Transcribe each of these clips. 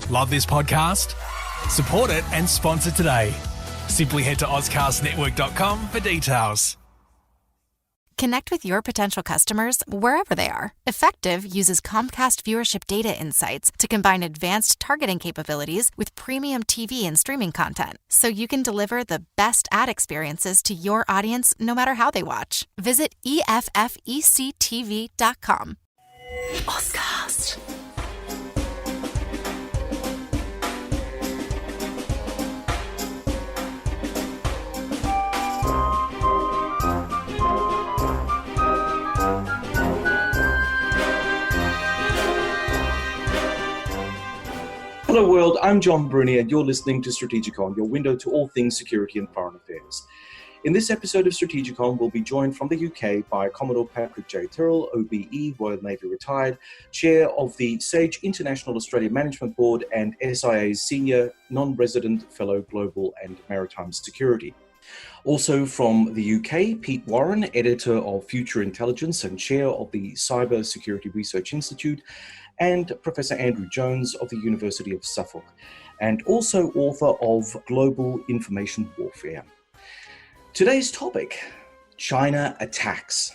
Love this podcast? Support it and sponsor today. Simply head to ozcastnetwork.com for details. Connect with your potential customers wherever they are. Effective uses Comcast viewership data insights to combine advanced targeting capabilities with premium TV and streaming content, so you can deliver the best ad experiences to your audience no matter how they watch. Visit EFFECTV.com. Ozcast. Hello world, I'm John Bruni and you're listening to STRATEGIKON, your window to all things security and foreign affairs. In this episode of STRATEGIKON, we'll be joined from the UK by Commodore Patrick J. Tyrrell, OBE, Royal Navy retired, Chair of the SAGE International Australia Management Board and SIA's Senior Non-Resident Fellow Global and Maritime Security. Also from the UK, Pete Warren, Editor of Future Intelligence and Chair of the Cyber Security Research Institute, and Professor Andrew Jones of the University of Suffolk, and also author of Global Information Warfare. Today's topic, China attacks.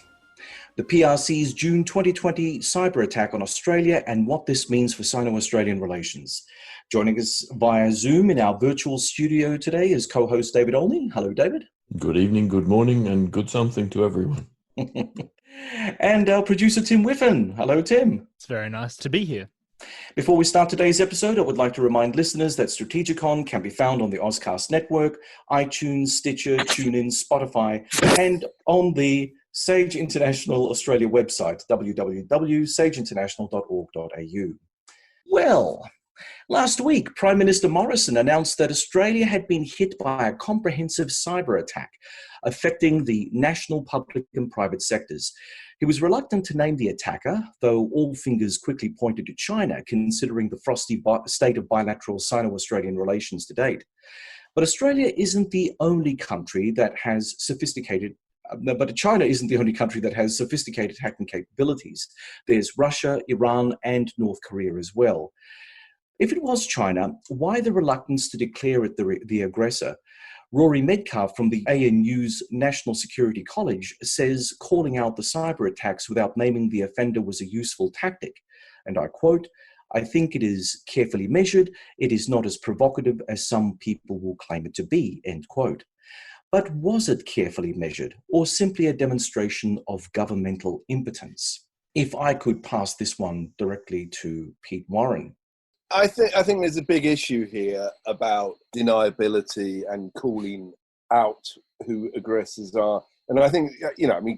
The PRC's June 2020 cyber attack on Australia and what this means for Sino-Australian relations. Joining us via Zoom in our virtual studio today is co-host David Olney. Hello, David. Good evening, good morning, and good something to everyone. And our producer, Tim Whiffen. Hello, Tim. It's very nice to be here. Before we start today's episode, I would like to remind listeners that STRATEGIKON can be found on the Ozcast Network, iTunes, Stitcher, TuneIn, Spotify, and on the SAGE International Australia website, www.sageinternational.org.au. Well, last week, Prime Minister Morrison announced that Australia had been hit by a comprehensive cyber attack affecting the national, public and private sectors. He was reluctant to name the attacker, though all fingers quickly pointed to China, considering the frosty state of bilateral Sino-Australian relations to date. But Australia isn't the only country that has China isn't the only country that has sophisticated hacking capabilities. There's Russia, Iran, and North Korea as well. If it was China, why the reluctance to declare it the aggressor? Rory Medcalf from the ANU's National Security College says calling out the cyber attacks without naming the offender was a useful tactic. And I quote, "I think it is carefully measured. It is not as provocative as some people will claim it to be," end quote. But was it carefully measured or simply a demonstration of governmental impotence? If I could pass this one directly to Pete Warren. I think there's a big issue here about deniability and calling out who aggressors are. And I think,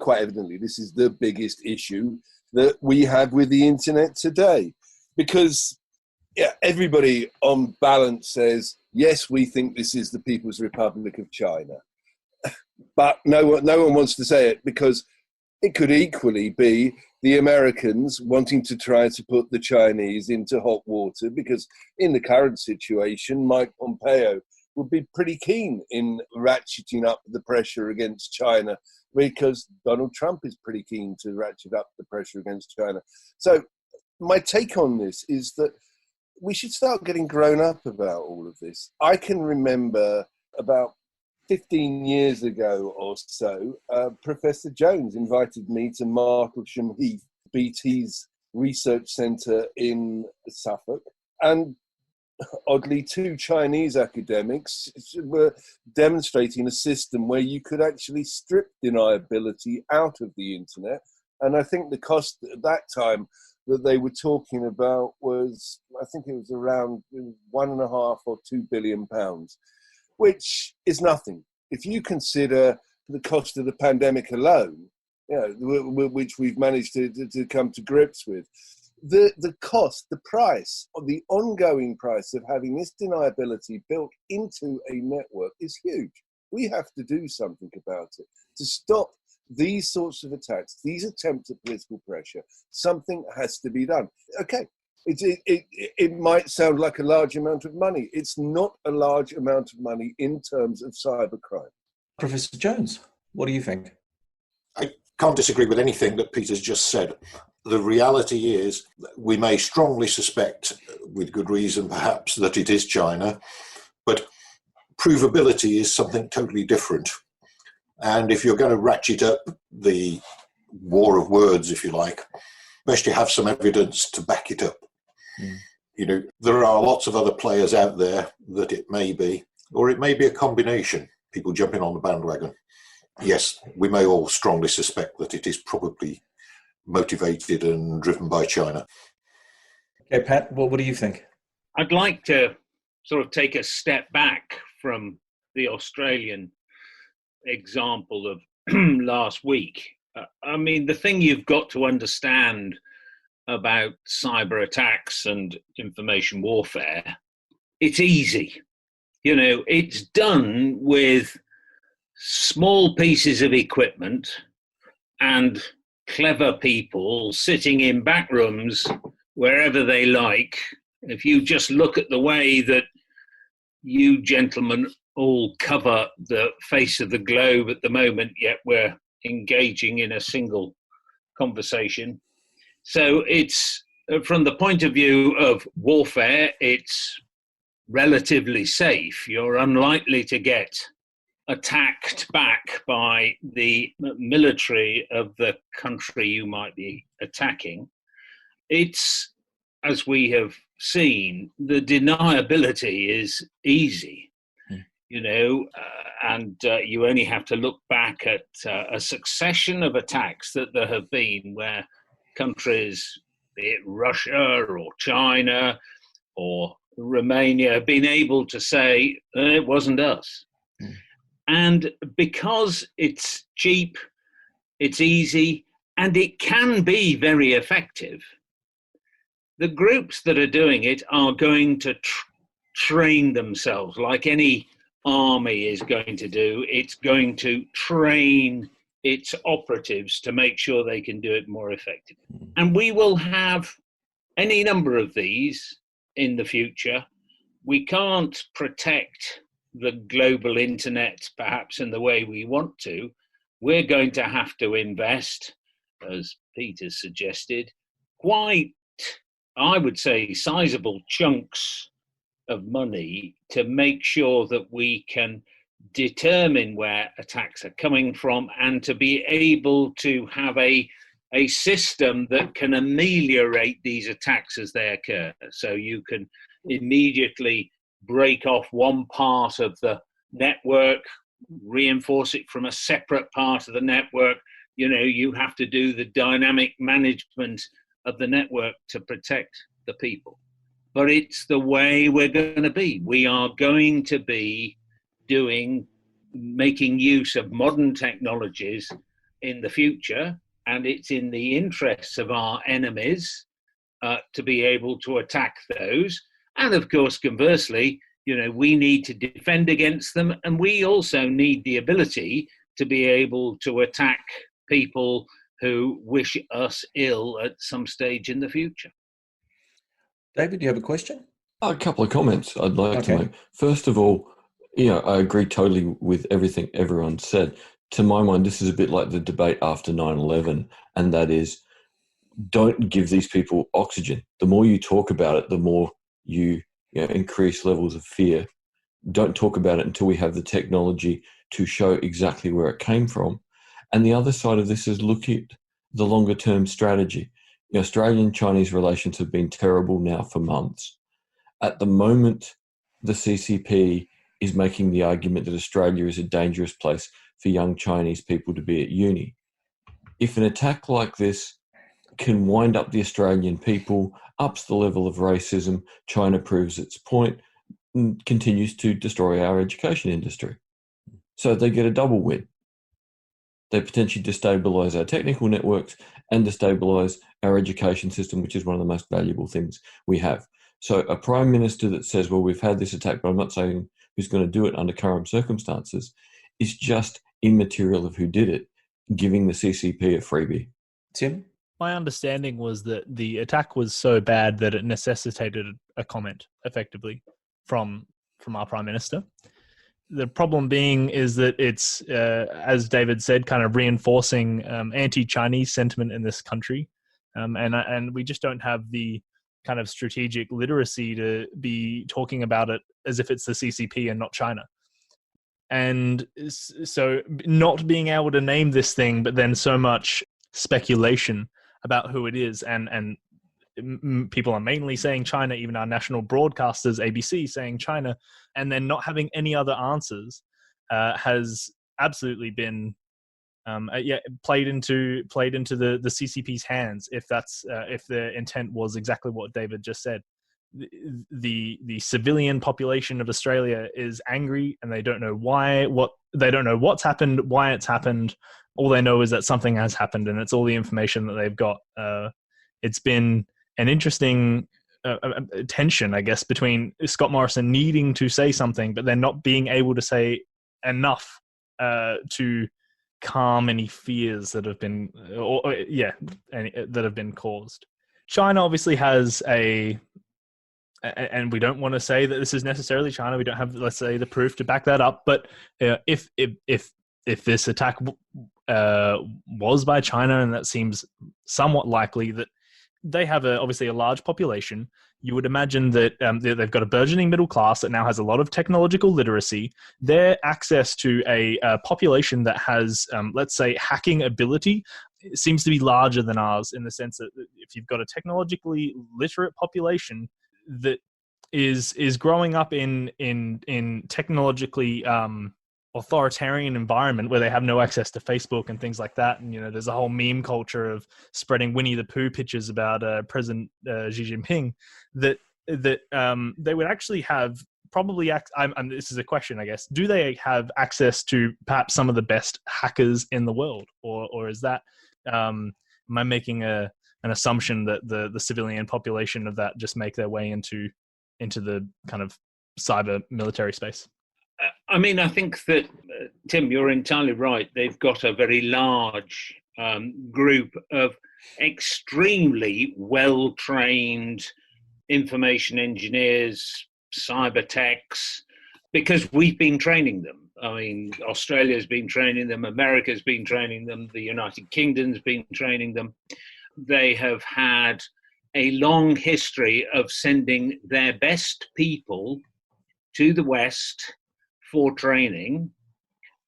quite evidently, this is the biggest issue that we have with the internet today. Because everybody on balance says, yes, we think this is the People's Republic of China. But no one wants to say it because it could equally be the Americans wanting to try to put the Chinese into hot water because in the current situation, Mike Pompeo would be pretty keen in ratcheting up the pressure against China because Donald Trump is pretty keen to ratchet up the pressure against China. So my take on this is that we should start getting grown up about all of this. I can remember about 15 years ago or so, Professor Jones invited me to Martlesham Heath, BT's research centre in Suffolk. And oddly, two Chinese academics were demonstrating a system where you could actually strip deniability out of the internet. And I think the cost at that time that they were talking about was, I think it was around £1.5 or £2 billion. Which is nothing. If you consider the cost of the pandemic alone, which we've managed to come to grips with, the cost, the price, the ongoing price of having this deniability built into a network is huge. We have to do something about it to stop these sorts of attacks, these attempts at political pressure. Something has to be done. Okay. It might sound like a large amount of money. It's not a large amount of money in terms of cybercrime. Professor Jones, what do you think? I can't disagree with anything that Peter's just said. the reality is we may strongly suspect, with good reason perhaps, that it is China, but provability is something totally different. And if you're going to ratchet up the war of words, if you like, best you have some evidence to back it up. You know, there are lots of other players out there that it may be, or it may be a combination, people jumping on the bandwagon. Yes, we may all strongly suspect that it is probably motivated and driven by China. Okay, Pat, what do you think? I'd like to sort of take a step back from the Australian example of last week. I mean, the thing you've got to understand about cyber attacks and information warfare, it's easy. You know, it's done with small pieces of equipment and clever people sitting in back rooms wherever they like. If you just look at the way that you gentlemen all cover the face of the globe at the moment, yet we're engaging in a single conversation. So it's, from the point of view of warfare, it's relatively safe. You're unlikely to get attacked back by the military of the country you might be attacking. It's, as we have seen, the deniability is easy. You know, and you only have to look back at a succession of attacks that there have been where countries, be it Russia or China or Romania, have been able to say, it wasn't us. And because it's cheap, it's easy, and it can be very effective, the groups that are doing it are going to train themselves like any army is going to do. It's going to train its operatives to make sure they can do it more effectively. And we will have any number of these in the future. We can't protect the global internet perhaps in the way we want to. We're going to have to invest, as Peter suggested, quite, I would say, sizable chunks of money to make sure that we can determine where attacks are coming from and to be able to have a system that can ameliorate these attacks as they occur. So you can immediately break off one part of the network, reinforce it from a separate part of the network. You know, you have to do the dynamic management of the network to protect the people. But it's the way we're going to be. We are going to be making use of modern technologies in the future, and it's in the interests of our enemies to be able to attack those. And of course, conversely, you know, we need to defend against them, and we also need the ability to be able to attack people who wish us ill at some stage in the future. David, do you have a question? A couple of comments I'd like to make. First of all, I agree totally with everything everyone said. To my mind, this is a bit like the debate after 9/11, and that is, don't give these people oxygen. The more you talk about it, the more you increase levels of fear. Don't talk about it until we have the technology to show exactly where it came from. And the other side of this is look at the longer term strategy. The Australian-Chinese relations have been terrible now for months. At the moment, the CCP is making the argument that Australia is a dangerous place for young Chinese people to be at uni. If an attack like this can wind up the Australian people, ups the level of racism, China proves its point, and continues to destroy our education industry. So they get a double win. They potentially destabilise our technical networks and destabilise our education system, which is one of the most valuable things we have. So a Prime Minister that says, well, we've had this attack, but I'm not saying who's going to do it under current circumstances, is just immaterial of who did it, giving the CCP a freebie. Tim? My understanding was that the attack was so bad that it necessitated a comment, effectively, from our Prime Minister. The problem being is that it's, as David said, kind of reinforcing anti-Chinese sentiment in this country. And we just don't have the kind of strategic literacy to be talking about it as if it's the CCP and not China. And so not being able to name this thing, but then so much speculation about who it is, and people are mainly saying China, even our national broadcasters, ABC, saying China, and then not having any other answers has absolutely been played into the CCP's hands, if that's if the intent was exactly what David just said. The civilian population of Australia is angry, and they don't know why. They don't know what's happened, why it's happened. All they know is that something has happened, and it's all the information that they've got. It's been an interesting tension, I guess, between Scott Morrison needing to say something, but then not being able to say enough to calm any fears that have been, that have been caused. China obviously has and we don't want to say that this is necessarily China. We don't have, let's say, the proof to back that up. But if this attack was by China, and that seems somewhat likely, that they have obviously a large population. You would imagine that they've got a burgeoning middle class that now has a lot of technological literacy. Their access to a population that has, let's say, hacking ability seems to be larger than ours, in the sense that if you've got a technologically literate population that is growing up in technologically authoritarian environment where they have no access to Facebook and things like that, and there's a whole meme culture of spreading Winnie the Pooh pictures about President Xi Jinping, that they would actually have probably this is a question, I guess. Do they have access to perhaps some of the best hackers in the world, or is that am I making an assumption that the civilian population of that just make their way into the kind of cyber military space? I mean, I think that, Tim, you're entirely right. They've got a very large group of extremely well-trained information engineers, cyber techs, because we've been training them. I mean, Australia's been training them, America's been training them, the United Kingdom's been training them. They have had a long history of sending their best people to the West for training,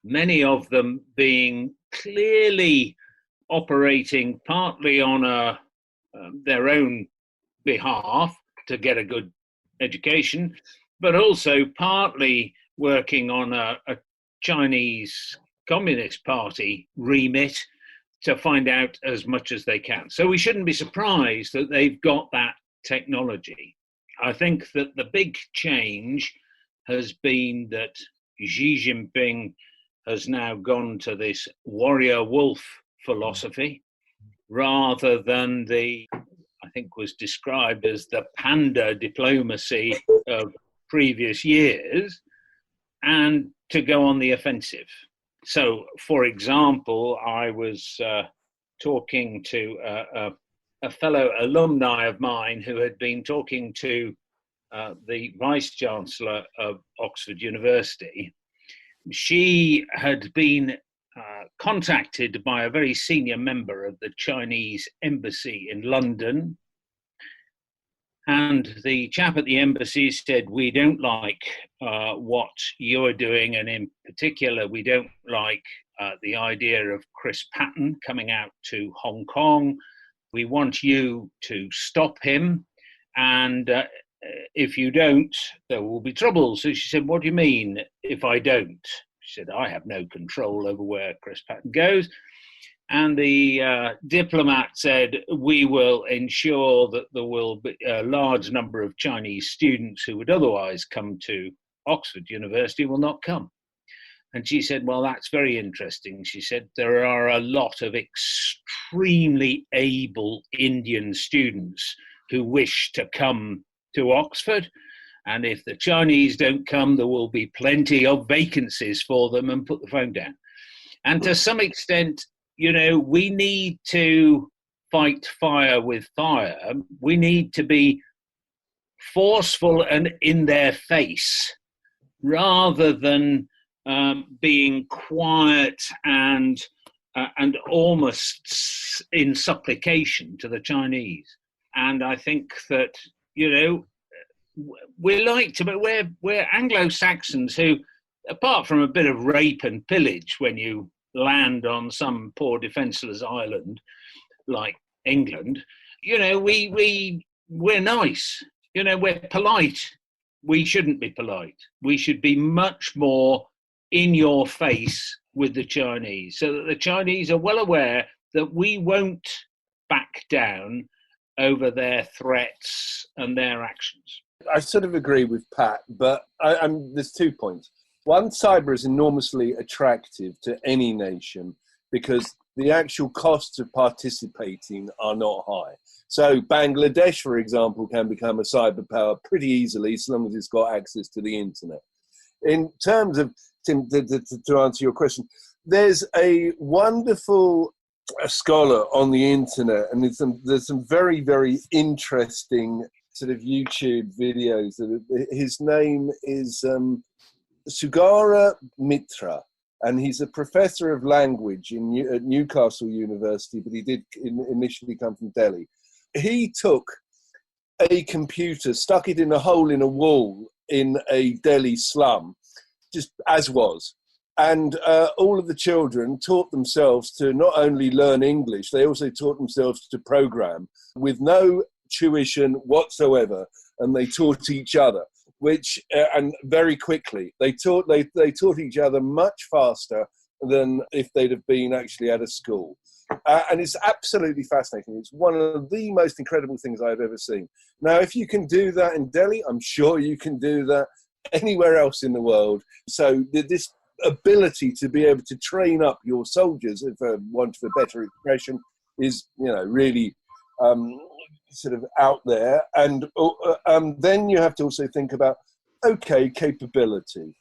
many of them being clearly operating partly on their own behalf to get a good education, but also partly working on a Chinese Communist Party remit to find out as much as they can. So we shouldn't be surprised that they've got that technology. I think that the big change has been that Xi Jinping has now gone to this warrior wolf philosophy, rather than I think was described as the panda diplomacy of previous years, and to go on the offensive. So, for example, I was talking to a fellow alumni of mine who had been talking to the Vice-Chancellor of Oxford University. She had been contacted by a very senior member of the Chinese embassy in London. And the chap at the embassy said, we don't like what you're doing. And in particular, we don't like the idea of Chris Patton coming out to Hong Kong. We want you to stop him. And if you don't, there will be trouble. So she said, what do you mean if I don't? She said, I have no control over where Chris Patton goes. And the diplomat said, we will ensure that there will be a large number of Chinese students who would otherwise come to Oxford University will not come. And she said, well, that's very interesting. She said, there are a lot of extremely able Indian students who wish to come to Oxford. And if the Chinese don't come, there will be plenty of vacancies for them, and put the phone down. And to some extent, we need to fight fire with fire. We need to be forceful and in their face, rather than being quiet and and almost in supplication to the Chinese. And I think that, we're Anglo-Saxons who, apart from a bit of rape and pillage when you land on some poor defenceless island like England, we're nice. We're polite. We shouldn't be polite. We should be much more in your face with the Chinese, so that the Chinese are well aware that we won't back down over their threats and their actions. I sort of agree with Pat, but there's 2 points. One, cyber is enormously attractive to any nation because the actual costs of participating are not high. So Bangladesh, for example, can become a cyber power pretty easily as long as it's got access to the internet. In terms of, Tim, to answer your question, there's a wonderful scholar on the internet, and there's some very, very interesting sort of YouTube videos. His name is Sugara Mitra, and he's a professor of language at Newcastle University, but he did initially come from Delhi. He took a computer, stuck it in a hole in a wall in a Delhi slum, just as was. And all of the children taught themselves to not only learn English, they also taught themselves to program with no tuition whatsoever. And they taught each other, which, and very quickly, they taught each other much faster than if they'd have been actually at a school. And it's absolutely fascinating. It's one of the most incredible things I've ever seen. Now, if you can do that in Delhi, I'm sure you can do that anywhere else in the world. So this ability to be able to train up your soldiers, if I want a better expression, is really sort of out there. And then you have to also think about, okay, capability.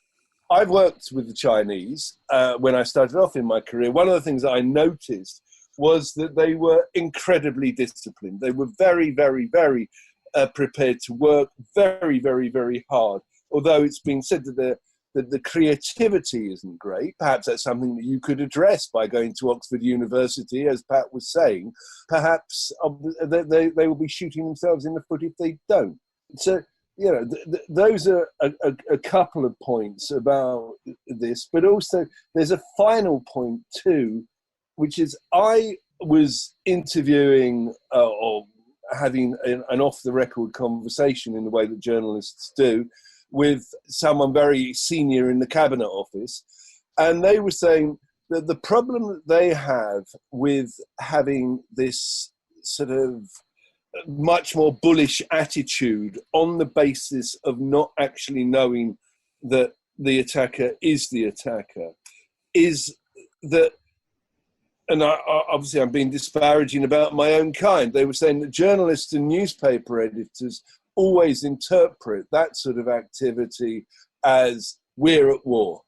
I've worked with the Chinese when I started off in my career. One of the things that I noticed was that they were incredibly disciplined. They were very, very, very prepared to work very, very, very hard. Although it's been said that the creativity isn't great. Perhaps that's something that you could address by going to Oxford University, as Pat was saying. Perhaps they will be shooting themselves in the foot if they don't. So, those are a couple of points about this, but also there's a final point too, which is I was interviewing or having an off-the-record conversation in the way that journalists do with someone very senior in the cabinet office, and they were saying that the problem that they have with having this sort of much more bullish attitude on the basis of not actually knowing that the attacker is the attacker is that, and obviously I'm being disparaging about my own kind, they were saying that journalists and newspaper editors always interpret that sort of activity as we're at war.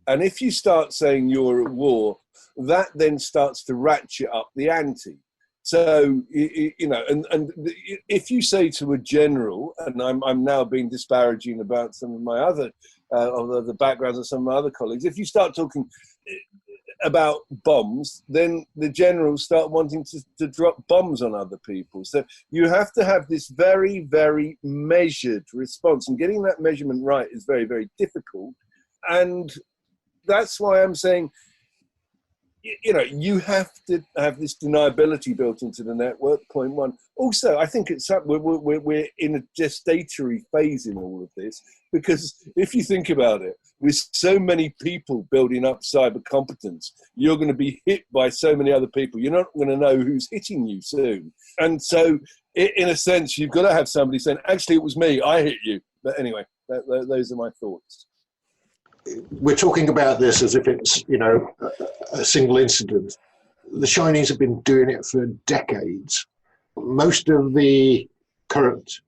And if you start saying you're at war, that then starts to ratchet up the ante. So, and if you say to a general, and I'm now being disparaging about some of my other, the backgrounds of some of my other colleagues, if you start talking about bombs, then the generals start wanting to drop bombs on other people. So you have to have this very, very measured response, and getting that measurement right is very, very difficult. And that's why I'm saying, you have to have this deniability built into the network, point one. Also, I think we're in a gestatory phase in all of this, because if you think about it, with so many people building up cyber competence, you're going to be hit by so many other people. You're not going to know who's hitting you soon. And so, in a sense, you've got to have somebody saying, actually, it was me, I hit you. But anyway, those are my thoughts. We're talking about this as if it's, a single incident. The Chinese have been doing it for decades. Most of the current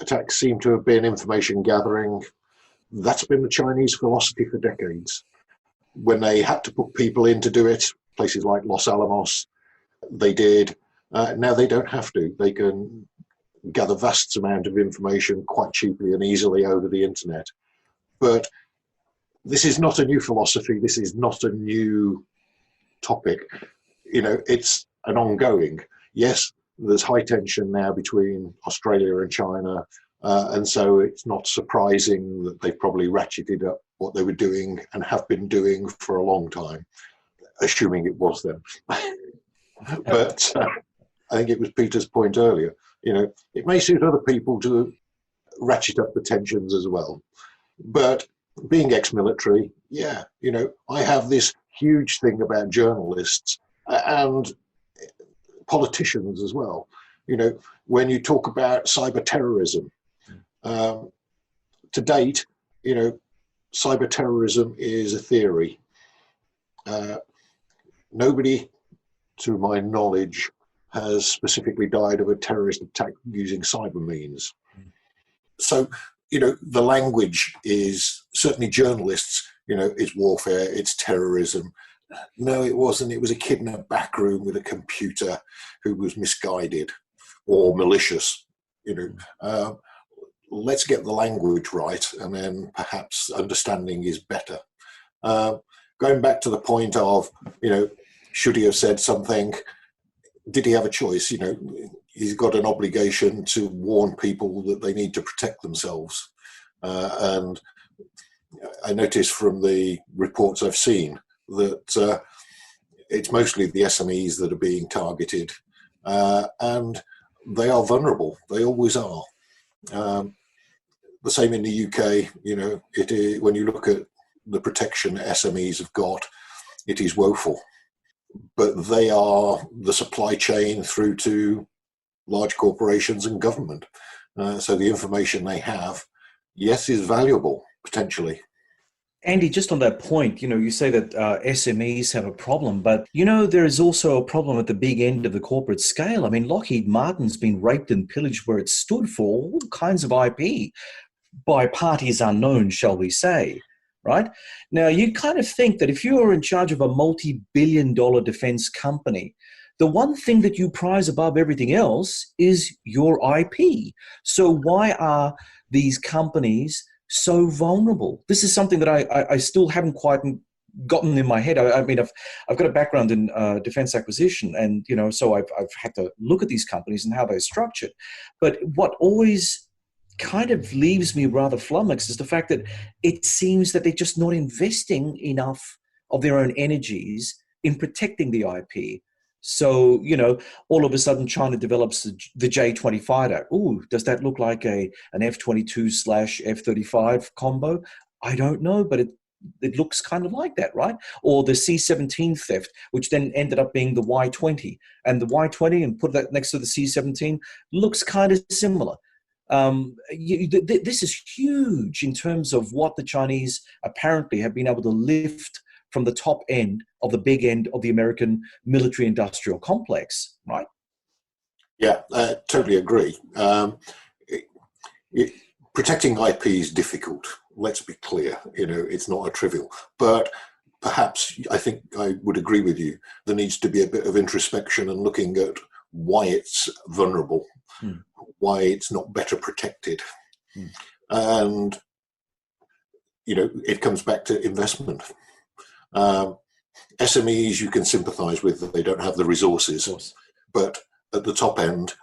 attacks seem to have been information gathering. That's been the Chinese philosophy for decades. When they had to put people in to do it, places like Los Alamos, they did. Now they don't have to. They can gather vast amount of information quite cheaply and easily over the internet. But this is not a new philosophy. This is not a new topic, it's an ongoing. Yes, there's high tension now between Australia and China, and so it's not surprising that they've probably ratcheted up what they were doing and have been doing for a long time, assuming it was them. But I think it was Peter's point earlier, it may suit other people to ratchet up the tensions as well. But being ex-military, I have this huge thing about journalists and politicians as well. When you talk about cyber terrorism, to date, cyber terrorism is a theory. Nobody, to my knowledge, has specifically died of a terrorist attack using cyber means. So, the language is certainly journalists, it's warfare, it's terrorism. No, it wasn't. It was a kid in a back room with a computer who was misguided or malicious. Let's get the language right, and then perhaps understanding is better. Going back to the point of, should he have said something? Did he have a choice? He's got an obligation to warn people that they need to protect themselves. And I noticed from the reports I've seen that it's mostly the SMEs that are being targeted, and they are vulnerable. They always are. The same in the UK. It is, when you look at the protection SMEs have got, it is woeful. But they are the supply chain through to large corporations and government. So the information they have, yes, is valuable, potentially. Andy, just on that point, you say that SMEs have a problem, but, there is also a problem at the big end of the corporate scale. I mean, Lockheed Martin's been raped and pillaged where it stood for all kinds of IP by parties unknown, shall we say, right? Now, you kind of think that if you are in charge of a multi-billion-dollar defense company, the one thing that you prize above everything else is your IP. So why are these companies so vulnerable? This is something that I still haven't quite gotten in my head. I mean, I've got a background in defense acquisition, and so I've had to look at these companies and how they're structured. But what always kind of leaves me rather flummoxed is the fact that it seems that they're just not investing enough of their own energies in protecting the IP. So, all of a sudden China develops the J-20 fighter. Ooh, does that look like an F-22/F-35 combo? I don't know, but it looks kind of like that, right? Or the C-17 theft, which then ended up being the Y-20. And the Y-20, and put that next to the C-17, looks kind of similar. This is huge in terms of what the Chinese apparently have been able to lift from the top end of the big end of the American military-industrial complex, right? Yeah, totally agree. Protecting IP is difficult. Let's be clear. It's not a trivial. But perhaps I think I would agree with you. There needs to be a bit of introspection and looking at why it's vulnerable, why it's not better protected. And, it comes back to investment. SMEs you can sympathise with, that they don't have the resources, but at the top end,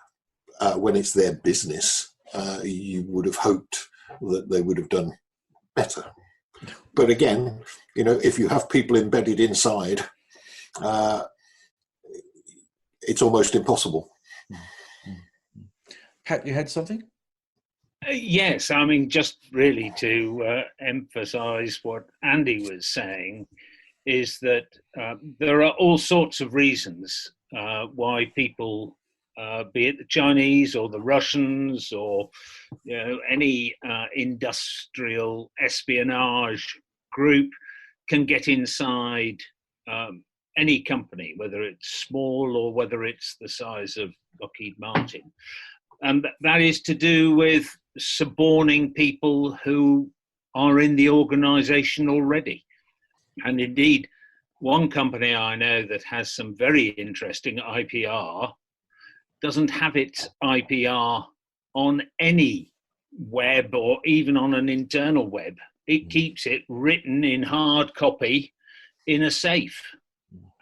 when it's their business, you would have hoped that they would have done better. But again, if you have people embedded inside, it's almost impossible. Pat, you had something? Yes, I mean, just really to emphasise what Andy was saying, is that there are all sorts of reasons why people, be it the Chinese or the Russians or any industrial espionage group, can get inside any company, whether it's small or whether it's the size of Lockheed Martin. And that is to do with suborning people who are in the organisation already. And indeed, one company I know that has some very interesting IPR doesn't have its IPR on any web or even on an internal web. It keeps it written in hard copy in a safe.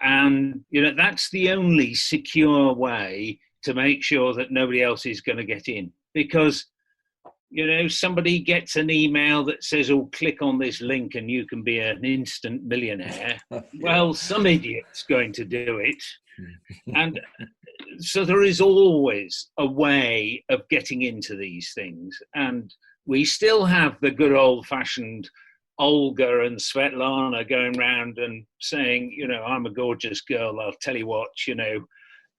And, that's the only secure way to make sure that nobody else is going to get in. Because, somebody gets an email that says, oh, click on this link and you can be an instant millionaire. Well, some idiot's going to do it. And so there is always a way of getting into these things. And we still have the good old-fashioned Olga and Svetlana going around and saying, I'm a gorgeous girl. I'll tell you what,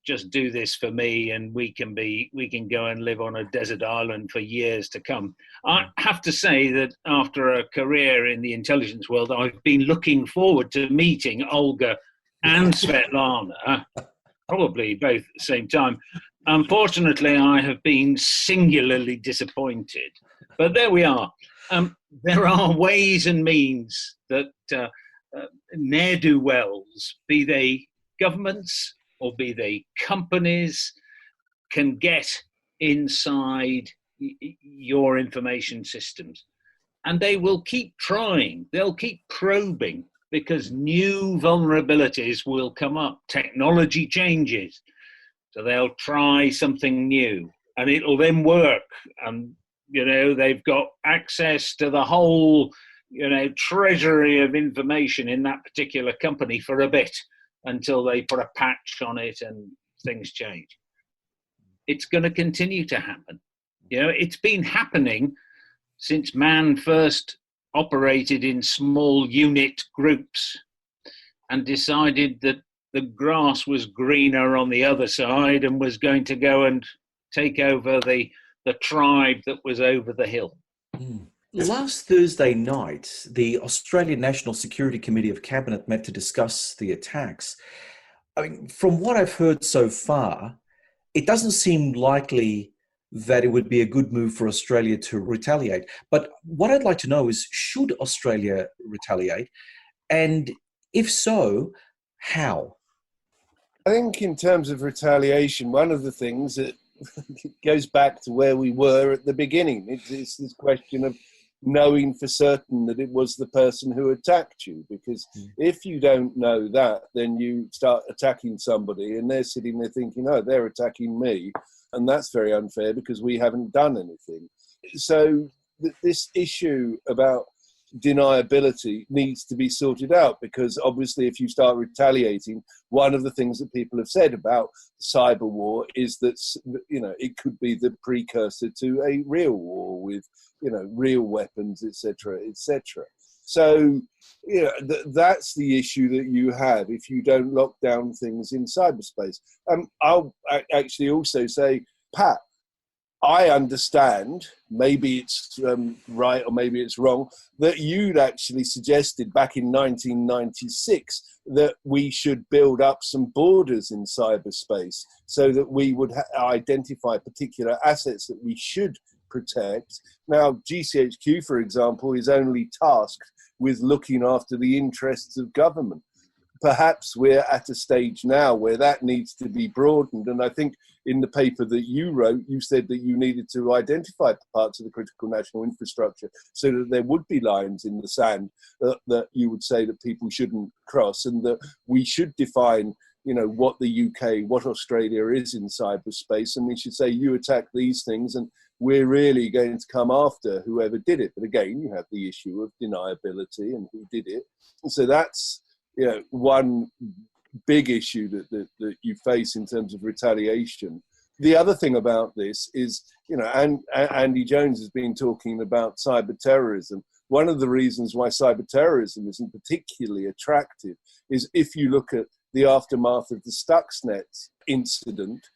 just do this for me and we can go and live on a desert island for years to come. I have to say that after a career in the intelligence world, I've been looking forward to meeting Olga and Svetlana, probably both at the same time. Unfortunately, I have been singularly disappointed. But there we are. There are ways and means that ne'er-do-wells, be they governments or be they companies, can get inside your information systems. And they will keep trying. They'll keep probing because new vulnerabilities will come up. Technology changes. So they'll try something new and it'll then work. And they've got access to the whole, treasury of information in that particular company for a bit until they put a patch on it and things change. It's going to continue to happen. It's been happening since man first operated in small unit groups and decided that the grass was greener on the other side and was going to go and take over the tribe that was over the hill. Last Thursday night, the Australian National Security Committee of Cabinet met to discuss the attacks. From what I've heard so far, it doesn't seem likely that it would be a good move for Australia to retaliate. But what I'd like to know is, should Australia retaliate? And if so, how? I think in terms of retaliation, one of the things that goes back to where we were at the beginning. It's this question of knowing for certain that it was the person who attacked you, because if you don't know that, then you start attacking somebody and they're sitting there thinking, oh, they're attacking me, and that's very unfair because we haven't done anything. So this issue about deniability needs to be sorted out, because obviously if you start retaliating, one of the things that people have said about cyber war is that, you know, it could be the precursor to a real war with, you know, real weapons, etc., etc. So, you know, that's the issue that you have if you don't lock down things in cyberspace. I'll actually also say, Pat, I understand, maybe it's right or maybe it's wrong, that you'd actually suggested back in 1996 that we should build up some borders in cyberspace so that we would identify particular assets that we should protect. Now, GCHQ, for example, is only tasked with looking after the interests of government. Perhaps we're at a stage now where that needs to be broadened. And I think in the paper that you wrote, you said that you needed to identify parts of the critical national infrastructure so that there would be lines in the sand that you would say that people shouldn't cross, and that we should define, you know, what the UK, what Australia is in cyberspace. And we should say, you attack these things and we're really going to come after whoever did it. But again, you have the issue of deniability and who did it. And so that's, you know, one big issue that you face in terms of retaliation. The other thing about this is, you know, and Andy Jones has been talking about cyber terrorism. One of the reasons why cyber terrorism isn't particularly attractive is if you look at the aftermath of the Stuxnet incident,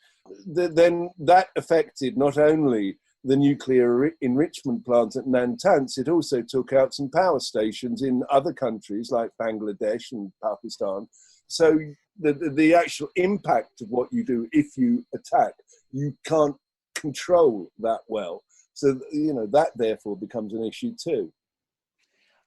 then that affected not only the nuclear enrichment plant at Natanz, it also took out some power stations in other countries like Bangladesh and Pakistan. So the actual impact of what you do if you attack, you can't control that well. So, you know, that therefore becomes an issue too.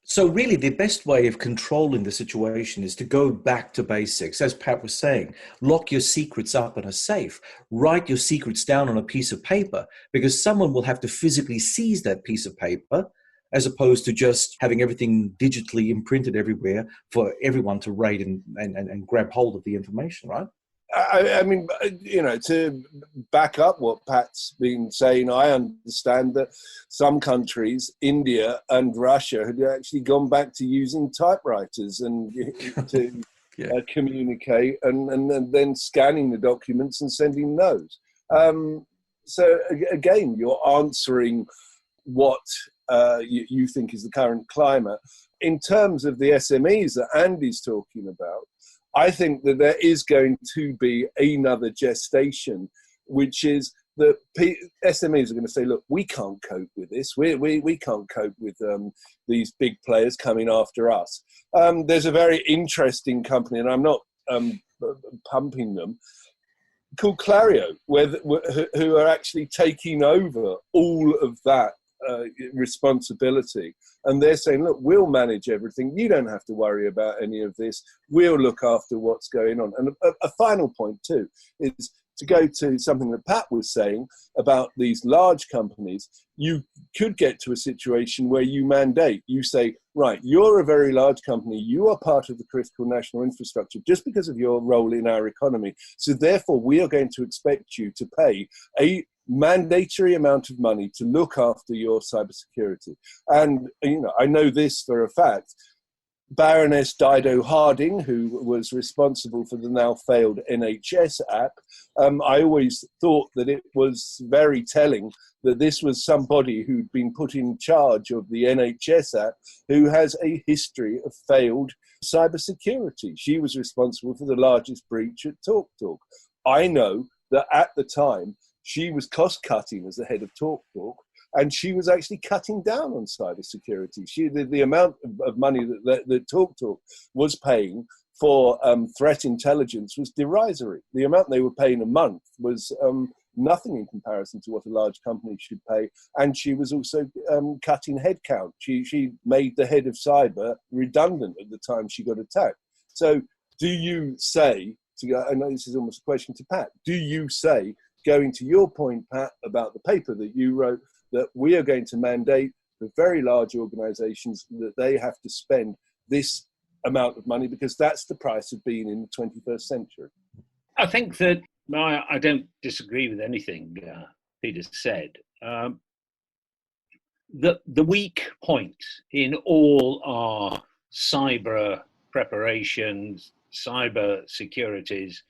So really the best way of controlling the situation is to go back to basics. As Pat was saying, lock your secrets up in a safe, write your secrets down on a piece of paper, because someone will have to physically seize that piece of paper, as opposed to just having everything digitally imprinted everywhere for everyone to read and grab hold of the information, right? I mean, to back up what Pat's been saying, I understand that some countries, India and Russia, had actually gone back to using typewriters and to communicate, and then scanning the documents and sending those. So again, you're answering what you think is the current climate. In terms of the SMEs that Andy's talking about, I think that there is going to be another gestation, which is that SMEs are going to say, look, we can't cope with this. We can't cope with these big players coming after us. There's a very interesting company, and I'm not pumping them, called Clario, who are actually taking over all of that responsibility, and they're saying, look, we'll manage everything, you don't have to worry about any of this, we'll look after what's going on. And a final point too is to go to something that Pat was saying about these large companies. You could get to a situation where you mandate, you say, right, you're a very large company, you are part of the critical national infrastructure just because of your role in our economy, so therefore we are going to expect you to pay a mandatory amount of money to look after your cybersecurity. And I know this for a fact. Baroness Dido Harding, who was responsible for the now failed NHS app, I always thought that it was very telling that this was somebody who'd been put in charge of the NHS app who has a history of failed cybersecurity. She was responsible for the largest breach at TalkTalk. I know that at the time, she was cost-cutting as the head of TalkTalk, and she was actually cutting down on cybersecurity. The amount of money that TalkTalk was paying for threat intelligence was derisory. The amount they were paying a month was nothing in comparison to what a large company should pay. And she was also cutting headcount. She made the head of cyber redundant at the time she got attacked. So do you say, I know this is almost a question to Pat, do you say, going to your point, Pat, about the paper that you wrote, that we are going to mandate for very large organizations that they have to spend this amount of money because that's the price of being in the 21st century? I think that I don't disagree with anything Peter said. The weak point in all our cyber preparations, cyber securities,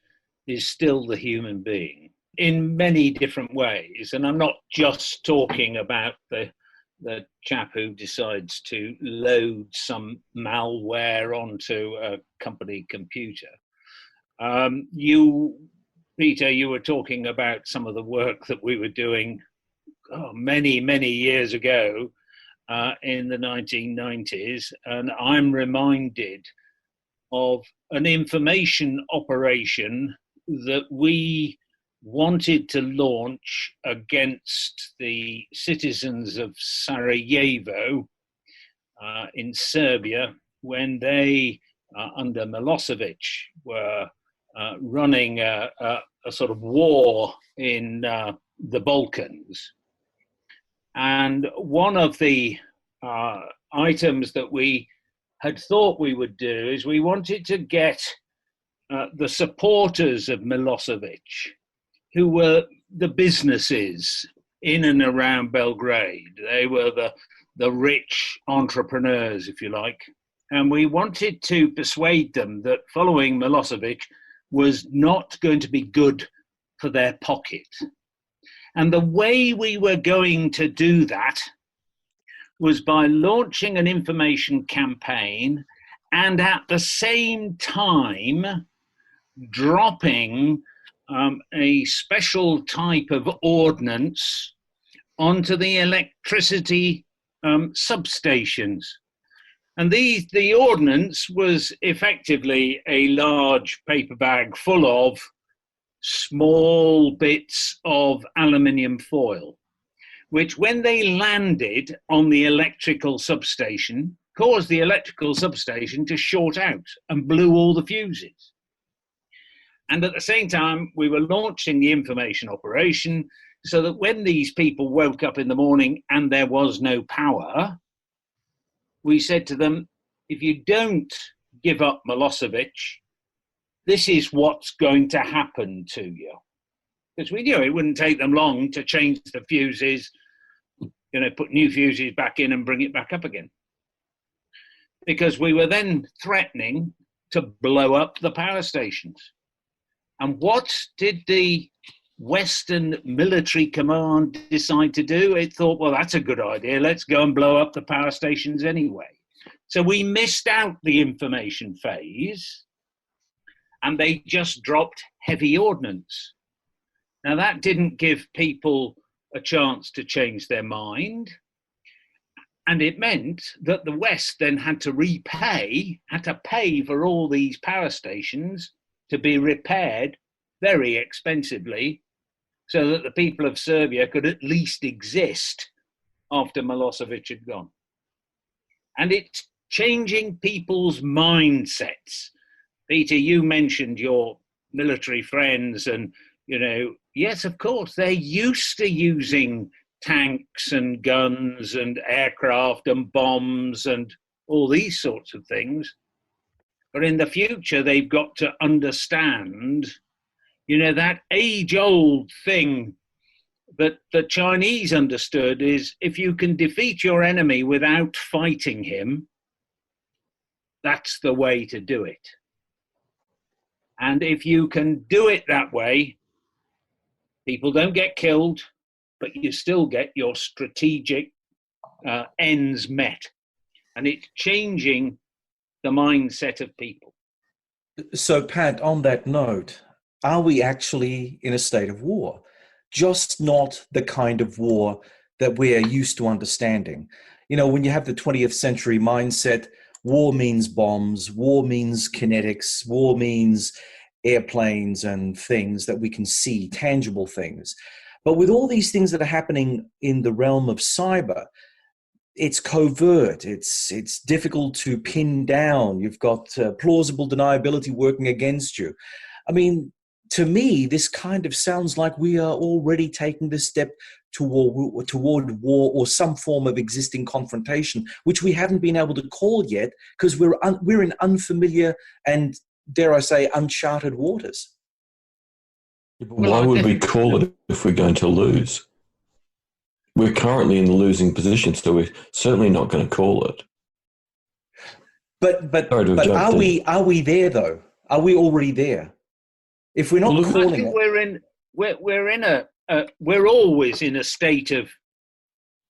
is still the human being in many different ways. And I'm not just talking about the chap who decides to load some malware onto a company computer. Peter, you were talking about some of the work that we were doing many, many years ago in the 1990s. And I'm reminded of an information operation that we wanted to launch against the citizens of Sarajevo in Serbia when they, under Milosevic, were running a sort of war in the Balkans. And one of the items that we had thought we would do is we wanted to get the supporters of Milosevic, who were the businesses in and around Belgrade. They were the rich entrepreneurs, if you like. And we wanted to persuade them that following Milosevic was not going to be good for their pocket. And the way we were going to do that was by launching an information campaign and at the same time dropping a special type of ordnance onto the electricity substations. And the ordnance was effectively a large paper bag full of small bits of aluminium foil, which when they landed on the electrical substation, caused the electrical substation to short out and blew all the fuses. And at the same time, we were launching the information operation so that when these people woke up in the morning and there was no power, we said to them, if you don't give up Milosevic, this is what's going to happen to you. Because we knew it wouldn't take them long to change the fuses, put new fuses back in and bring it back up again. Because we were then threatening to blow up the power stations. And what did the Western military command decide to do? It thought, well, that's a good idea. Let's go and blow up the power stations anyway. So we missed out the information phase, and they just dropped heavy ordnance. Now, that didn't give people a chance to change their mind. And it meant that the West then had to pay for all these power stations to be repaired very expensively so that the people of Serbia could at least exist after Milosevic had gone. And it's changing people's mindsets. Peter, you mentioned your military friends and, yes, of course, they're used to using tanks and guns and aircraft and bombs and all these sorts of things. But in the future, they've got to understand, that age-old thing that the Chinese understood is if you can defeat your enemy without fighting him, that's the way to do it. And if you can do it that way, people don't get killed, but you still get your strategic ends met. And it's changing the mindset of people. So, Pat, on that note, are we actually in a state of war? Just not the kind of war that we are used to understanding. When you have the 20th century mindset, war means bombs, war means kinetics, war means airplanes and things that we can see, tangible things. But with all these things that are happening in the realm of cyber, it's covert, it's difficult to pin down. You've got plausible deniability working against you. I mean, to me, this kind of sounds like we are already taking this step toward war or some form of existing confrontation, which we haven't been able to call yet because we're in unfamiliar and, dare I say, uncharted waters. Why would we call it if we're going to lose? We're currently in the losing position, so we're certainly not going to call it. But are we there though? Are we already there? If we're not calling it, we're always in a state of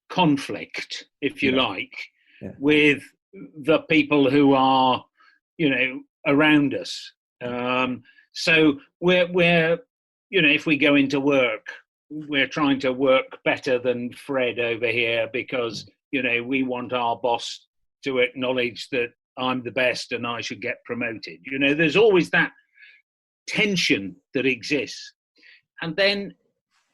conflict, if you like, with the people who are, around us. So we're if we go into work, we're trying to work better than Fred over here because, we want our boss to acknowledge that I'm the best and I should get promoted. There's always that tension that exists. And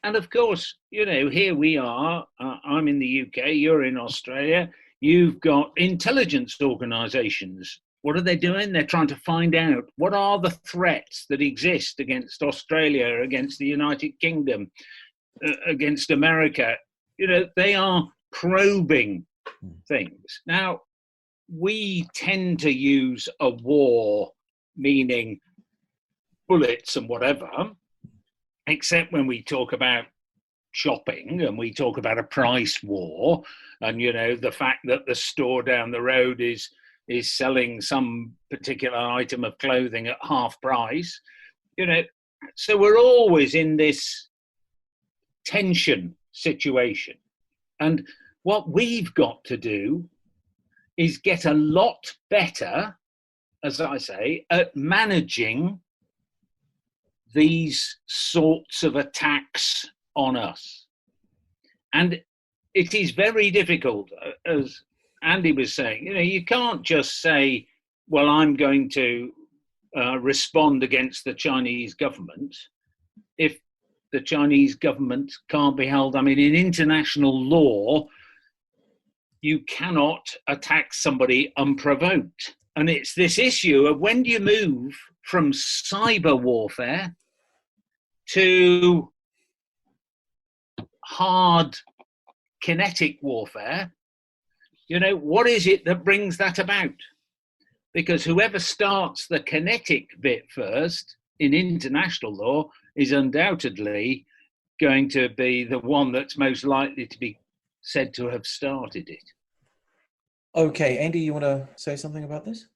of course, here we are, I'm in the UK, you're in Australia, you've got intelligence organizations. What are they doing? They're trying to find out what are the threats that exist against Australia, against the United Kingdom, against America. They are probing things. Now, we tend to use a war, meaning bullets and whatever, except when we talk about shopping and we talk about a price war and, the fact that the store down the road is selling some particular item of clothing at half price, so we're always in this tension situation. And what we've got to do is get a lot better, as I say, at managing these sorts of attacks on us. And it is very difficult, as Andy was saying, you can't just say, well, I'm going to respond against the Chinese government if the Chinese government can't be held. I mean, in international law, you cannot attack somebody unprovoked. And it's this issue of when do you move from cyber warfare to hard kinetic warfare, What is it that brings that about? Because whoever starts the kinetic bit first in international law is undoubtedly going to be the one that's most likely to be said to have started it. Okay, Andy, you want to say something about this?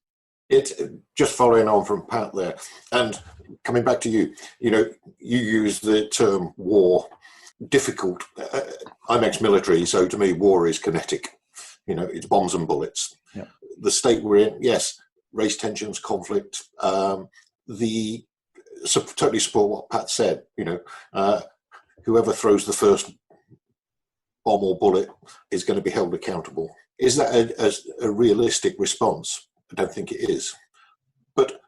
Just following on from Pat there, and coming back to you, you use the term war, difficult. I'm ex-military, so to me, war is kinetic. It's bombs and bullets. Yeah. The state we're in, yes, race tensions, conflict. Totally support what Pat said. Whoever throws the first bomb or bullet is going to be held accountable. Is that a realistic response? I don't think it is. But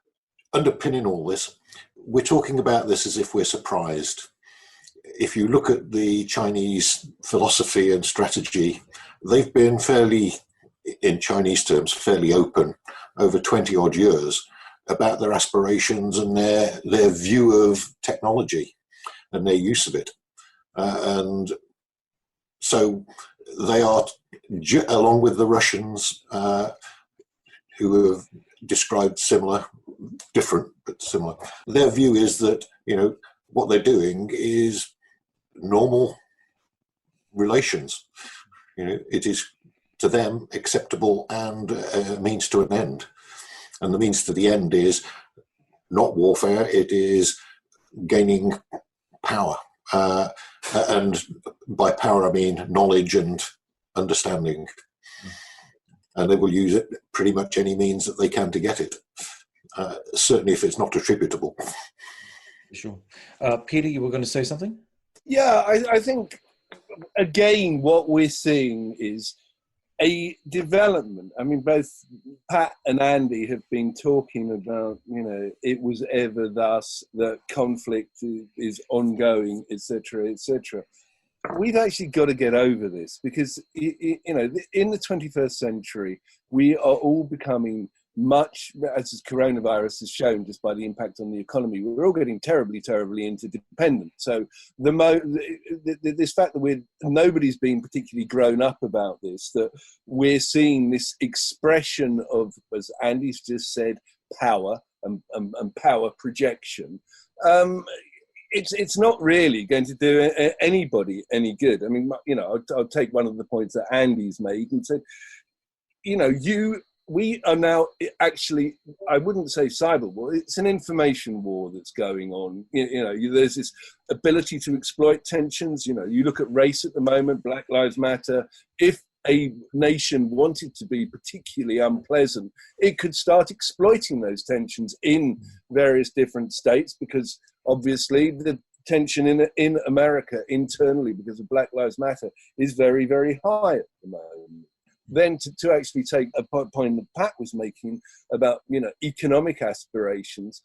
underpinning all this, we're talking about this as if we're surprised. If you look at the Chinese philosophy and strategy, they've been fairly, in Chinese terms, fairly open over 20 odd years about their aspirations and their view of technology and their use of it. And so they are, along with the Russians, who have described different but similar. Their view is that, what they're doing is normal relations. It is to them acceptable and a means to an end. And the means to the end is not warfare, it is gaining power. And by power, I mean knowledge and understanding. And they will use it pretty much any means that they can to get it, certainly if it's not attributable. Sure. Peter, you were going to say something? Yeah, I think, again, what we're seeing is a development. I mean, both Pat and Andy have been talking about, it was ever thus, that conflict is ongoing, etc., etc. We've actually got to get over this because, in the 21st century, we are all becoming much, as this coronavirus has shown, just by the impact on the economy, we're all getting terribly, terribly interdependent. So this fact that nobody's been particularly grown up about this, that we're seeing this expression of, as Andy's just said, power and power projection. It's not really going to do anybody any good. I mean, I'll take one of the points that Andy's made and said, we are now actually, I wouldn't say cyber war, it's an information war that's going on. There's this ability to exploit tensions. You look at race at the moment, Black Lives Matter. If a nation wanted to be particularly unpleasant, it could start exploiting those tensions in various different states, because obviously the tension in America internally because of Black Lives Matter is very, very high at the moment. Then to actually take a point that Pat was making about, economic aspirations,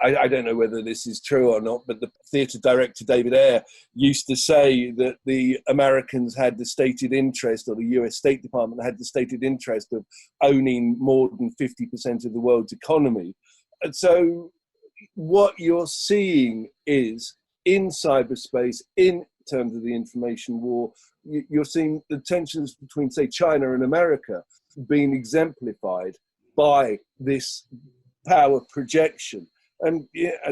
I don't know whether this is true or not, but the theatre director David Ayer used to say that the Americans had the stated interest, or the US State Department had the stated interest of owning more than 50% of the world's economy. And so what you're seeing is, in cyberspace, in terms of the information war, you're seeing the tensions between, say, China and America being exemplified by this power projection. And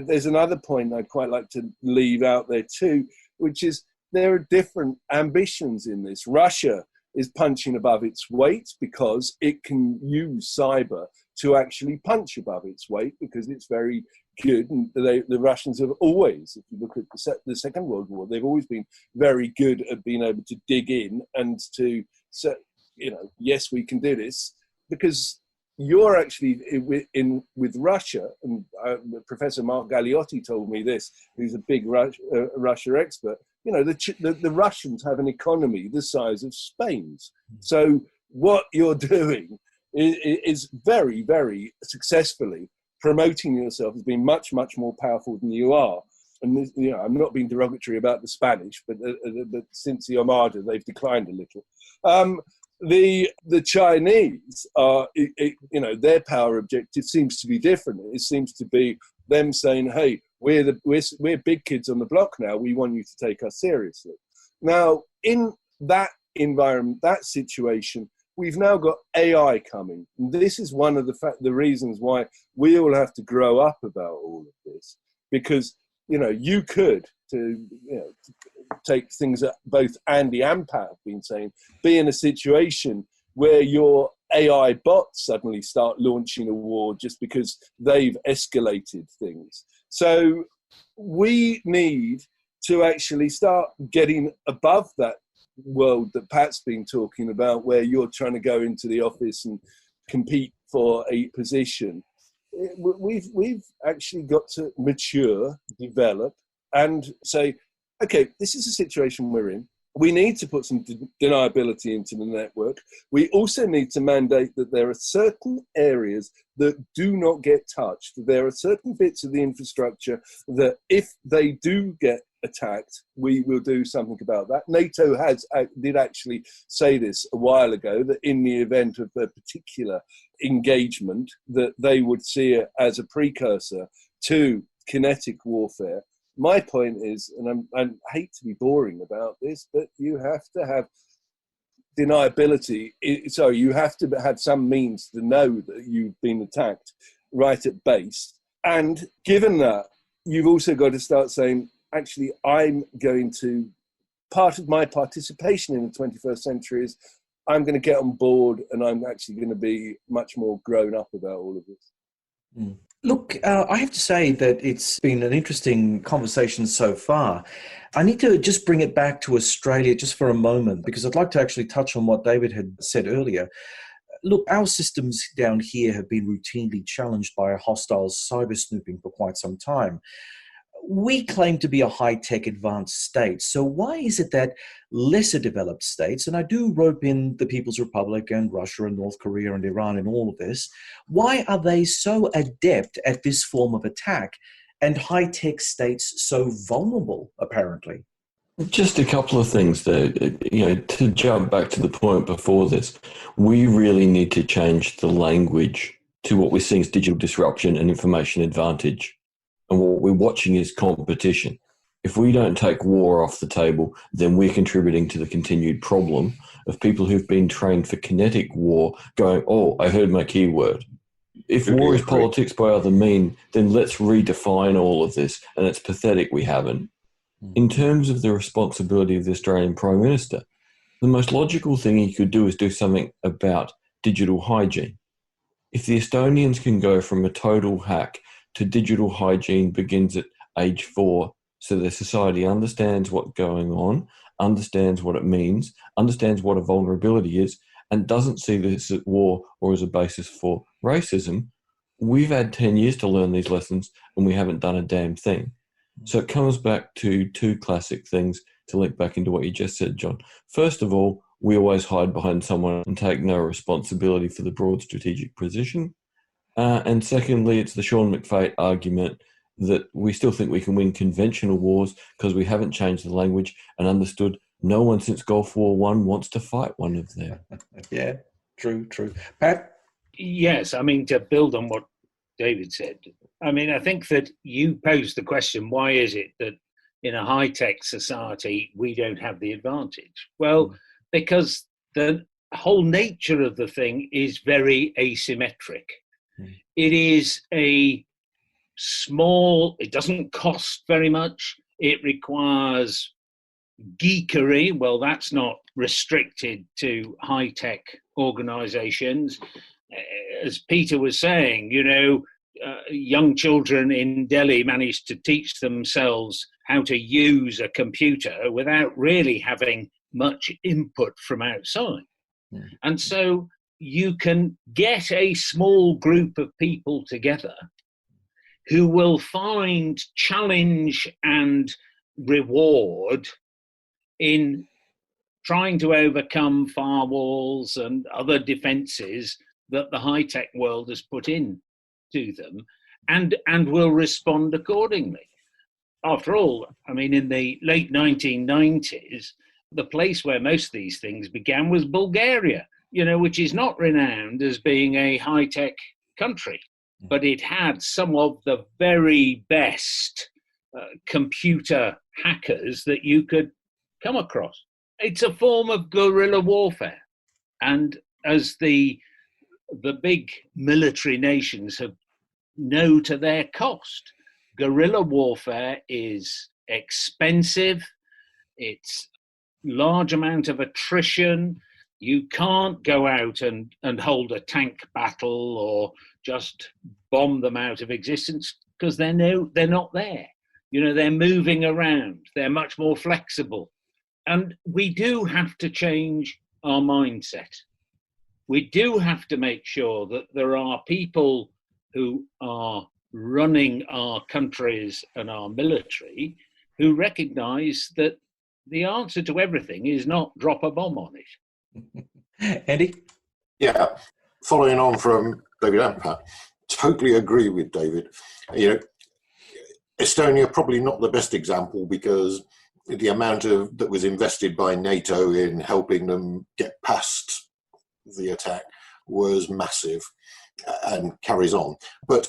there's another point I'd quite like to leave out there too, which is there are different ambitions in this. Russia is punching above its weight because it can use cyber to actually punch above its weight, because it's very good. And the Russians have always, if you look at the Second World War, they've always been very good at being able to dig in and to say, yes, we can do this, because you're actually with Russia, and Professor Mark Galeotti told me this, who's a big Russia expert. The Russians have an economy the size of Spain's. So what you're doing is very, very successfully promoting yourself as being much, much more powerful than you are. And I'm not being derogatory about the Spanish, but since the Armada, they've declined a little. The Chinese are, their power objective seems to be different. It seems to be them saying, "Hey, we're big kids on the block now. We want you to take us seriously." Now, in that environment, that situation, we've now got AI coming. And this is one of the reasons why we all have to grow up about all of this, because, you could, to take things that both Andy and Pat have been saying, be in a situation where your AI bots suddenly start launching a war just because they've escalated things. So we need to actually start getting above that world that Pat's been talking about, where you're trying to go into the office and compete for a position. We've actually got to mature, develop, and say, okay, this is the situation we're in. We need to put some deniability into the network. We also need to mandate that there are certain areas that do not get touched. There are certain bits of the infrastructure that if they do get attacked, we will do something about that. NATO did actually say this a while ago, that in the event of a particular engagement, that they would see it as a precursor to kinetic warfare. My point is, and I hate to be boring about this, but you have to have deniability. So you have to have some means to know that you've been attacked right at base. And given that, you've also got to start saying, actually, I'm going to, part of my participation in the 21st century is I'm going to get on board, and I'm actually going to be much more grown up about all of this. Mm. Look, I have to say that it's been an interesting conversation so far. I need to just bring it back to Australia just for a moment, because I'd like to actually touch on what David had said earlier. Look, our systems down here have been routinely challenged by hostile cyber snooping for quite some time. We claim to be a high-tech advanced state. So why is it that lesser developed states, and I do rope in the People's Republic and Russia and North Korea and Iran in all of this, why are they so adept at this form of attack and high-tech states so vulnerable, apparently? Just a couple of things there. To jump back to the point before this, we really need to change the language to what we're seeing as digital disruption and information advantage. And what we're watching is competition. If we don't take war off the table, then we're contributing to the continued problem of people who've been trained for kinetic war going, oh, I heard my keyword. If war is politics by other means, then let's redefine all of this. And it's pathetic we haven't. In terms of the responsibility of the Australian Prime Minister, the most logical thing he could do is do something about digital hygiene. If the Estonians can go from a total hack to digital hygiene begins at age 4, so their society understands what's going on, understands what it means, understands what a vulnerability is, and doesn't see this as war or as a basis for racism, we've had 10 years to learn these lessons and we haven't done a damn thing. So it comes back to two classic things to link back into what you just said, John. First of all, we always hide behind someone and take no responsibility for the broad strategic position. And secondly, it's the Sean McFate argument that we still think we can win conventional wars because we haven't changed the language and understood no one since Gulf War I wants to fight one of them. Yeah, true. Pat? Yes, I mean, to build on what David said, I mean, I think that you posed the question, why is it that in a high-tech society we don't have the advantage? Well, because the whole nature of the thing is very asymmetric. It is a small, it doesn't cost very much. It requires geekery. Well, that's not restricted to high-tech organizations. As Peter was saying, young children in Delhi managed to teach themselves how to use a computer without really having much input from outside. And so you can get a small group of people together who will find challenge and reward in trying to overcome firewalls and other defenses that the high-tech world has put in to them, and will respond accordingly. After all, I mean, in the late 1990s, the place where most of these things began was Bulgaria, which is not renowned as being a high-tech country, but it had some of the very best computer hackers that you could come across. it's a form of guerrilla warfare. And as the big military nations know to their cost, guerrilla warfare is expensive. It's large amount of attrition. You can't go out and hold a tank battle or just bomb them out of existence because they're not there. They're moving around. They're much more flexible. And we do have to change our mindset. We do have to make sure that there are people who are running our countries and our military who recognize that the answer to everything is not drop a bomb on it. Andy? Yeah, following on from David and Pat, totally agree with David. Estonia probably not the best example because the amount that was invested by NATO in helping them get past the attack was massive and carries on. But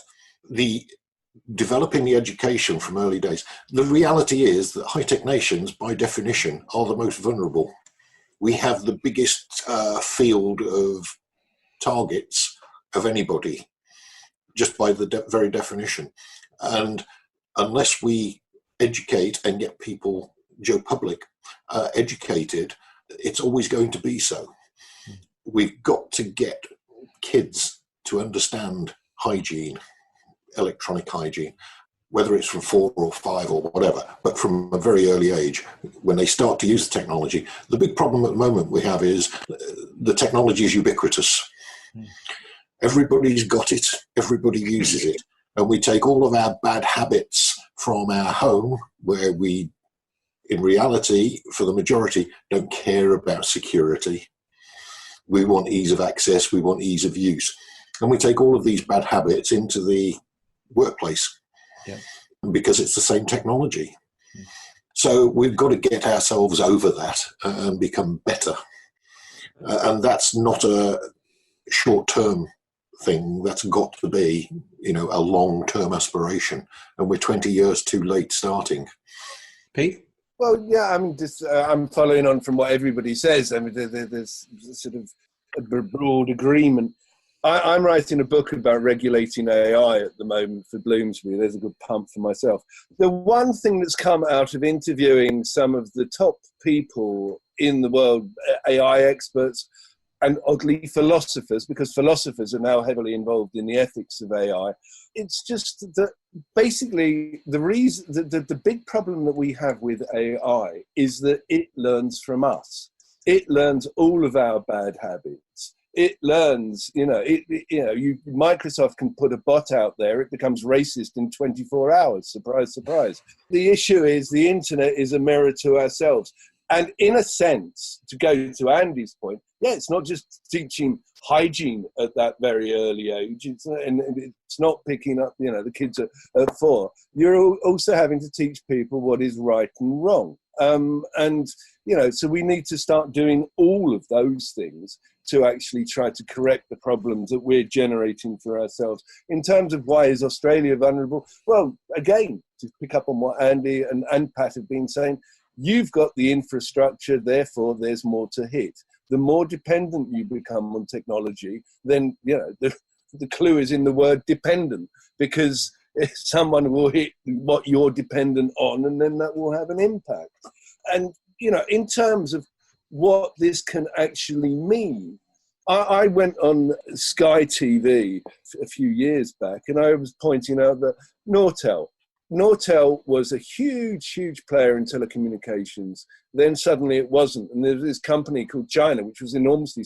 developing the education from early days, the reality is that high-tech nations, by definition, are the most vulnerable. We have the biggest field of targets of anybody, just by the very definition. And unless we educate and get people, Joe Public, educated, it's always going to be so. We've got to get kids to understand hygiene, electronic hygiene, whether it's from 4 or 5 or whatever, but from a very early age, when they start to use the technology. The big problem at the moment we have is the technology is ubiquitous. Everybody's got it, everybody uses it, and we take all of our bad habits from our home, where we, in reality, for the majority, don't care about security. We want ease of access, we want ease of use. And we take all of these bad habits into the workplace because it's the same technology. So we've got to get ourselves over that and become better. And that's not a short-term thing. That's got to be, a long-term aspiration. And we're 20 years too late starting. Pete? Well, yeah, I'm following on from what everybody says. There's sort of a broad agreement. I'm writing a book about regulating AI at the moment for Bloomsbury. There's a good pump for myself. The one thing that's come out of interviewing some of the top people in the world, AI experts, and oddly philosophers, because philosophers are now heavily involved in the ethics of AI, it's just that basically the big problem that we have with AI is that it learns from us. It learns all of our bad habits. It learns, Microsoft can put a bot out there, it becomes racist in 24 hours. Surprise, surprise. The issue is the internet is a mirror to ourselves. And in a sense, to go to Andy's point, it's not just teaching hygiene at that very early age. It's not picking up, the kids at 4. You're also having to teach people what is right and wrong. So we need to start doing all of those things to actually try to correct the problems that we're generating for ourselves. In terms of why is Australia vulnerable? Well, again, to pick up on what Andy and Pat have been saying, you've got the infrastructure, therefore there's more to hit. The more dependent you become on technology, then, the clue is in the word dependent, because someone will hit what you're dependent on, and then that will have an impact. And, in terms of what this can actually mean, I went on Sky TV a few years back, and I was pointing out that Nortel was a huge player in telecommunications. Then suddenly it wasn't. And there was this company called China, which was enormously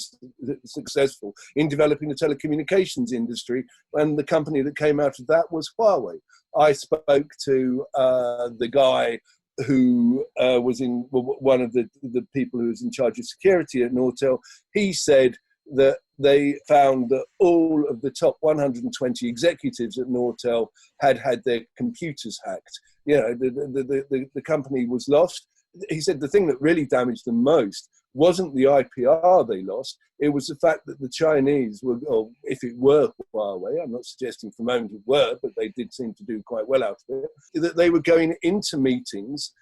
successful in developing the telecommunications industry. And the company that came out of that was Huawei. I spoke to the guy who was one of the people who was in charge of security at Nortel. He said that they found that all of the top 120 executives at Nortel had their computers hacked. The company was lost. He said the thing that really damaged them most wasn't the IPR they lost. It was the fact that the Chinese were, or if it were Huawei, I'm not suggesting for a moment it were, but they did seem to do quite well out of it, that they were going into meetings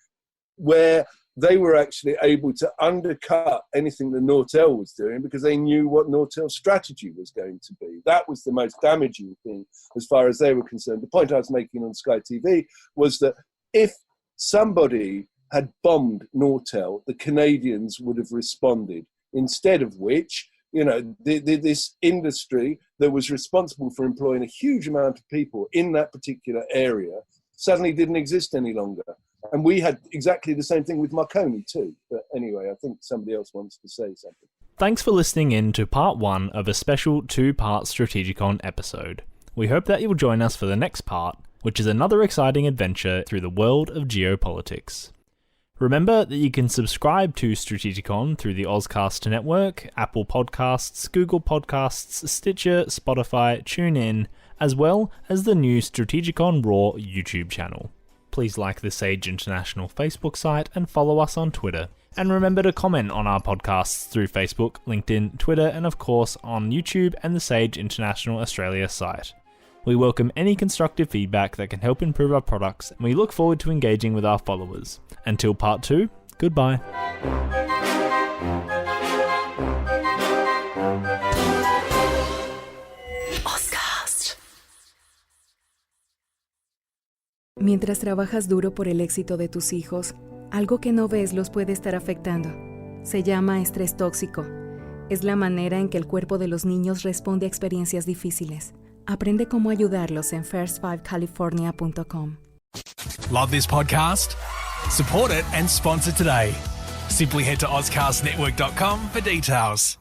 where they were actually able to undercut anything that Nortel was doing because they knew what Nortel's strategy was going to be. That was the most damaging thing as far as they were concerned. The point I was making on Sky TV was that if somebody had bombed Nortel, the Canadians would have responded, instead of which, this industry that was responsible for employing a huge amount of people in that particular area suddenly didn't exist any longer. And we had exactly the same thing with Marconi too. But anyway, I think somebody else wants to say something. Thanks for listening in to part 1 of a special 2-part Strategikon episode. We hope that you'll join us for the next part, which is another exciting adventure through the world of geopolitics. Remember that you can subscribe to Strategikon through the Ozcast network, Apple Podcasts, Google Podcasts, Stitcher, Spotify, TuneIn, as well as the new Strategikon Raw YouTube channel. Please like the Sage International Facebook site and follow us on Twitter. And remember to comment on our podcasts through Facebook, LinkedIn, Twitter, and of course on YouTube and the Sage International Australia site. We welcome any constructive feedback that can help improve our products, and we look forward to engaging with our followers. Until part 2, goodbye. Mientras trabajas duro por el éxito de tus hijos, algo que no ves los puede estar afectando. Se llama estrés tóxico. Es la manera en que el cuerpo de los niños responde a experiencias difíciles. Aprende cómo ayudarlos en first5california.com. Love this podcast? Support it and sponsor today. Simply head to ozcastnetwork.com for details.